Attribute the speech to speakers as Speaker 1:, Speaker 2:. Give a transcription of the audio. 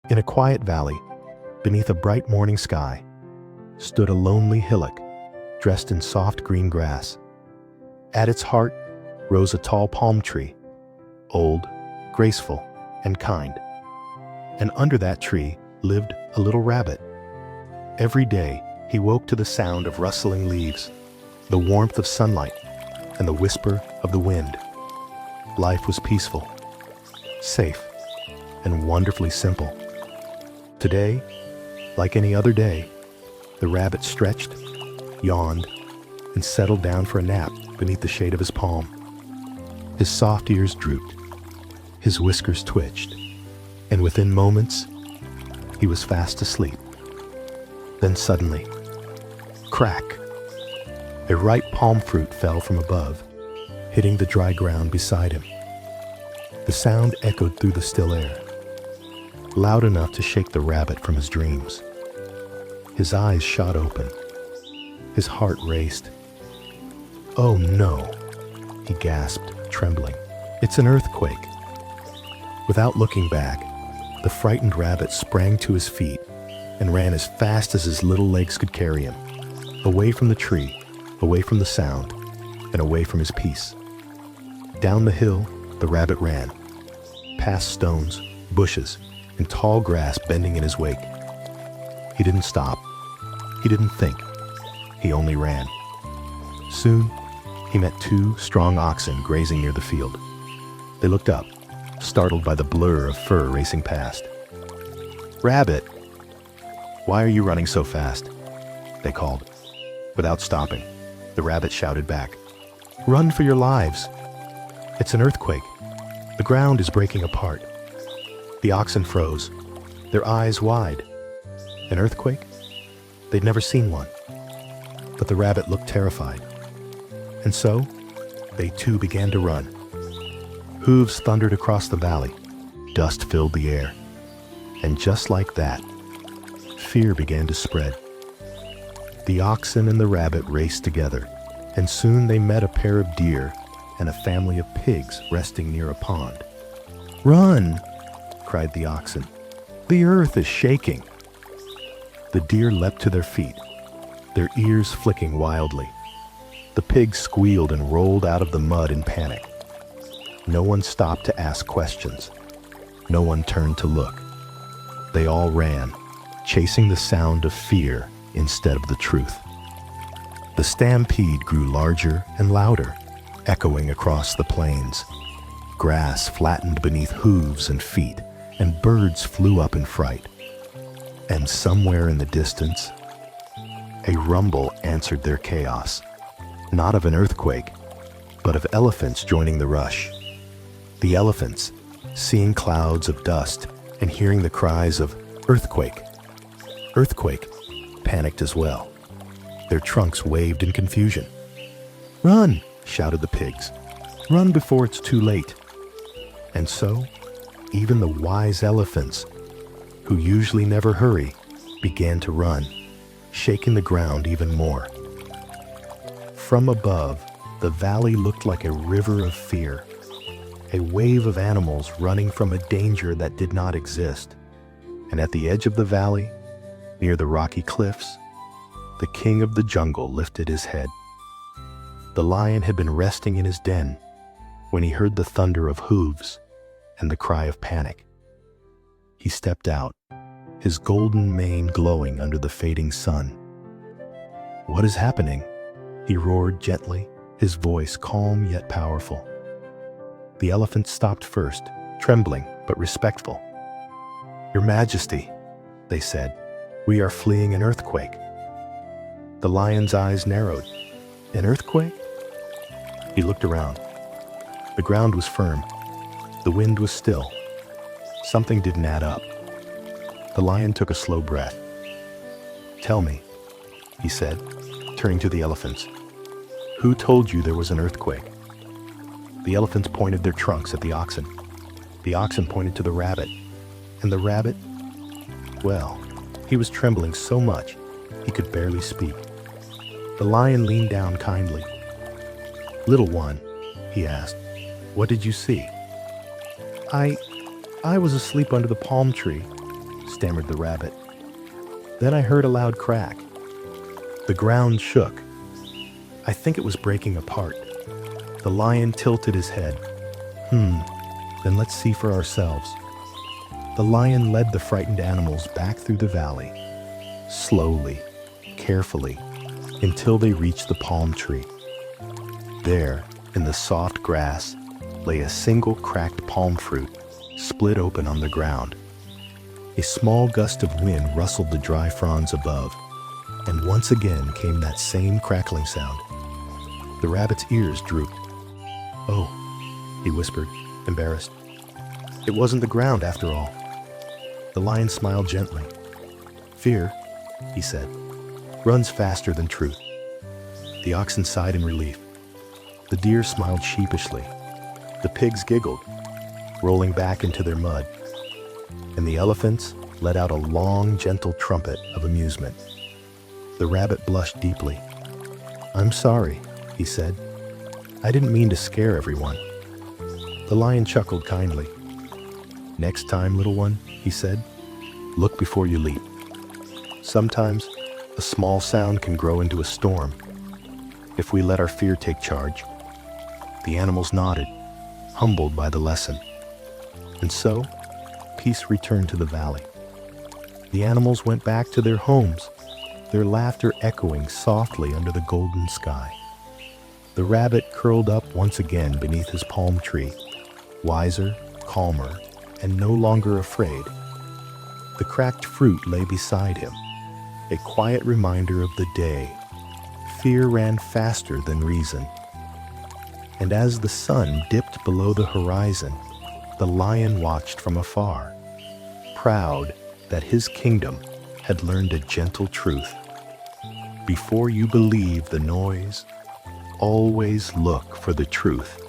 Speaker 1: In a quiet valley, beneath a bright morning sky, stood a lonely hillock dressed in soft green grass. At its heart rose a tall palm tree, old, graceful, and kind. And under that tree lived a little rabbit. Every day, he woke to the sound of rustling leaves, the warmth of sunlight, and the whisper of the wind. Life was peaceful, safe, and wonderfully simple. Today, like any other day, the rabbit stretched, yawned, and settled down for a nap beneath the shade of his palm. His soft ears drooped, his whiskers twitched, and within moments, he was fast asleep. Then suddenly, crack! A ripe palm fruit fell from above, hitting the dry ground beside him. The sound echoed through the still air, loud enough to shake the rabbit from his dreams. His eyes shot open. His heart raced. "Oh no," he gasped, trembling. "It's an earthquake." Without looking back, the frightened rabbit sprang to his feet and ran as fast as his little legs could carry him, away from the tree, away from the sound, and away from his peace. Down the hill, the rabbit ran, past stones, bushes, and tall grass bending in his wake. He didn't stop. He didn't think. He only ran. Soon, he met two strong oxen grazing near the field. They looked up, startled by the blur of fur racing past. "Rabbit, why are you running so fast?" they called. Without stopping, the rabbit shouted back, "Run for your lives! It's an earthquake. The ground is breaking apart." The oxen froze, their eyes wide. An earthquake? They'd never seen one. But the rabbit looked terrified. And so, they too began to run. Hooves thundered across the valley. Dust filled the air. And just like that, fear began to spread. The oxen and the rabbit raced together, and soon they met a pair of deer and a family of pigs resting near a pond. "Run!" cried the oxen. "The earth is shaking." The deer leapt to their feet, their ears flicking wildly. The pigs squealed and rolled out of the mud in panic. No one stopped to ask questions. No one turned to look. They all ran, chasing the sound of fear instead of the truth. The stampede grew larger and louder, echoing across the plains. Grass flattened beneath hooves and feet, and birds flew up in fright. And somewhere in the distance, a rumble answered their chaos, not of an earthquake, but of elephants joining the rush. The elephants, seeing clouds of dust and hearing the cries of "Earthquake! Earthquake!" panicked as well. Their trunks waved in confusion. "Run!" shouted the pigs. "Run before it's too late." And so, even the wise elephants, who usually never hurry, began to run, shaking the ground even more. From above, the valley looked like a river of fear, a wave of animals running from a danger that did not exist. And at the edge of the valley, near the rocky cliffs, the king of the jungle lifted his head. The lion had been resting in his den when he heard the thunder of hooves and the cry of panic. He stepped out, his golden mane glowing under the fading sun. "What is happening?" he roared gently, his voice calm yet powerful. The elephant stopped first, trembling but respectful. "Your Majesty," they said, "we are fleeing an earthquake." The lion's eyes narrowed. "An earthquake?" He looked around. The ground was firm. The wind was still. Something didn't add up. The lion took a slow breath. "Tell me," he said, turning to the elephants, "who told you there was an earthquake?" The elephants pointed their trunks at the oxen. The oxen pointed to the rabbit. And the rabbit, well, he was trembling so much he could barely speak. The lion leaned down kindly. "Little one," he asked, "what did you see?" I was asleep under the palm tree," stammered the rabbit. Then I heard a loud crack. The ground shook. I think it was breaking apart. The lion tilted his head. Then let's see for ourselves. The lion led the frightened animals back through the valley, slowly, carefully, until they reached the palm tree. There, in the soft grass, lay a single cracked palm fruit, split open on the ground. A small gust of wind rustled the dry fronds above, and once again came that same crackling sound. The rabbit's ears drooped. "Oh," he whispered, embarrassed. "It wasn't the ground after all." The lion smiled gently. "Fear," he said, "runs faster than truth." The oxen sighed in relief. The deer smiled sheepishly. The pigs giggled, rolling back into their mud. And the elephants let out a long, gentle trumpet of amusement. The rabbit blushed deeply. "I'm sorry," he said. "I didn't mean to scare everyone." The lion chuckled kindly. "Next time, little one," he said, "look before you leap. Sometimes a small sound can grow into a storm if we let our fear take charge." The animals nodded, humbled by the lesson. And so, peace returned to the valley. The animals went back to their homes, their laughter echoing softly under the golden sky. The rabbit curled up once again beneath his palm tree, wiser, calmer, and no longer afraid. The cracked fruit lay beside him, a quiet reminder of the day. Fear ran faster than reason. And as the sun dipped below the horizon, the lion watched from afar, proud that his kingdom had learned a gentle truth. Before you believe the noise, always look for the truth.